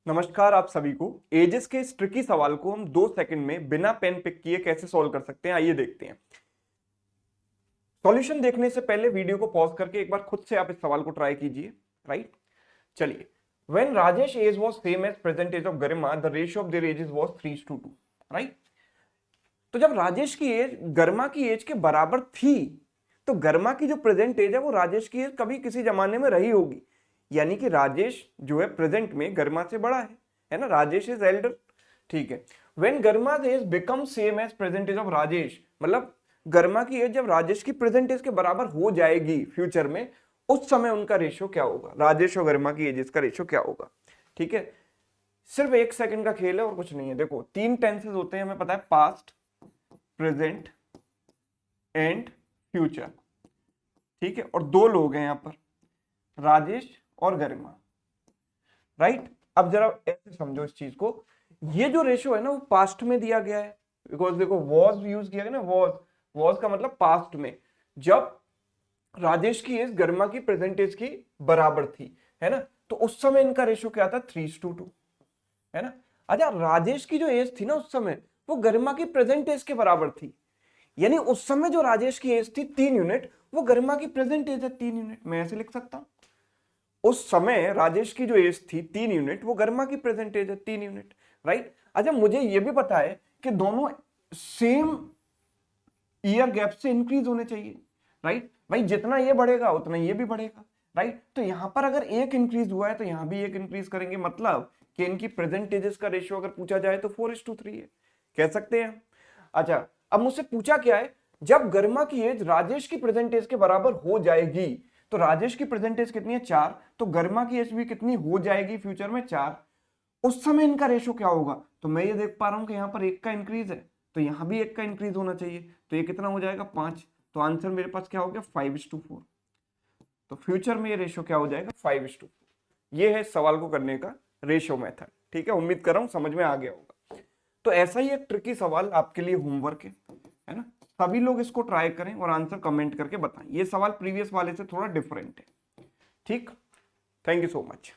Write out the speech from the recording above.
नमस्कार आप सभी को। एजेस के इस ट्रिकी सवाल को हम 2 सेकंड में बिना पेन पिक किए कैसे सॉल्व कर सकते हैं, आइए देखते हैं। सॉल्यूशन देखने से पहले वीडियो को पॉज करके एक बार खुद से आप इस सवाल को ट्राई कीजिए। राइट, चलिए। When Rajesh age was same age present age of Garima, the ratio of their ages was 3:2। Right, तो जब राजेश की एज गरिमा की एज के बराबर थी तो गरिमा की जो प्रेजेंट एज है वो राजेश की एज कभी किसी जमाने में रही होगी, यानी कि राजेश जो है प्रेजेंट में गरिमा से बड़ा है ना, राजेश इज एल्डर। ठीक है, when Garima age become same age present age of Rajesh, मतलब गरिमा की एज जब राजेश की प्रेजेंट एज के बराबर हो जाएगी फ्यूचर में, उस समय उनका रेशियो क्या होगा, राजेश और गरिमा की एजेस का रेशियो क्या होगा। ठीक है, सिर्फ 1 सेकंड का खेल है और कुछ नहीं है। देखो 3 टेंसेस होते हैं, हमें पता है, पास्ट, प्रेजेंट एंड फ्यूचर। ठीक है, और 2 लोग हैं यहां पर, राजेश और गरिमा। राइट, अब जरा ऐसे समझो इस चीज को, ये जो रेशियो है ना वो पास्ट में दिया गया है, बिकॉज देखो वॉज यूज किया गया ना, वॉज का मतलब पास्ट में, जब राजेश की एज गरिमा की प्रेजेंट एज की बराबर थी, है ना, तो उस समय इनका रेशियो क्या था, 3:2, है ना। अच्छा, राजेश की जो एज थी ना उस समय वो गरिमा की प्रेजेंट एज के बराबर थी, यानी उस समय जो राजेश की एज थी 3 यूनिट, वो गरिमा की प्रेजेंट एज है 3 यूनिट। मैं ऐसे लिख सकता हूं, उस समय राजेश की जो एज थी 3 यूनिट, वो गरिमा की प्रेजेंट एज है 3 यूनिट। राइट, अच्छा मुझे ये भी पता है कि दोनों सेम ईयर गैप से इंक्रीज होने चाहिए। राइट भाई, जितना ये बढ़ेगा उतना ये भी बढ़ेगा। राइट, तो यहां पर अगर एक इंक्रीज हुआ है तो यहां भी एक इंक्रीज करेंगे, मतलब कि इनकी प्रेजेंट एजेस का रेशियो अगर पूछा जाए तो 4:3 है, कह सकते हैं। अच्छा, अब मुझसे पूछा क्या है, जब गरिमा की एज राजेश की प्रेजेंट एज के बराबर हो जाएगी, तो राजेश की प्रेजेंट एज कितनी है, 4, तो गरिमा की एज भी कितनी हो जाएगी फ्यूचर में, 4। उस समय इनका रेशियो क्या होगा, तो मैं ये देख पा रहा हूं कि यहां पर 1 का इंक्रीज है, तो यहां भी 1 का इंक्रीज होना चाहिए, तो ये कितना हो जाएगा, 5। तो आंसर मेरे पास क्या हो गया, 5:4। तो फ्यूचर में ये रेशियो क्या हो जाएगा, 5:4। ये है सवाल को करने का रेशियो मेथड। ठीक है, उम्मीद कर रहा हूं समझ में आ गया होगा। तो ऐसा ही एक ट्रिकी सवाल आपके लिए होमवर्क है ना, सभी लोग इसको ट्राई करें और आंसर कमेंट करके बताएं। ये सवाल प्रीवियस वाले से थोड़ा डिफरेंट है। ठीक, थैंक यू सो मच।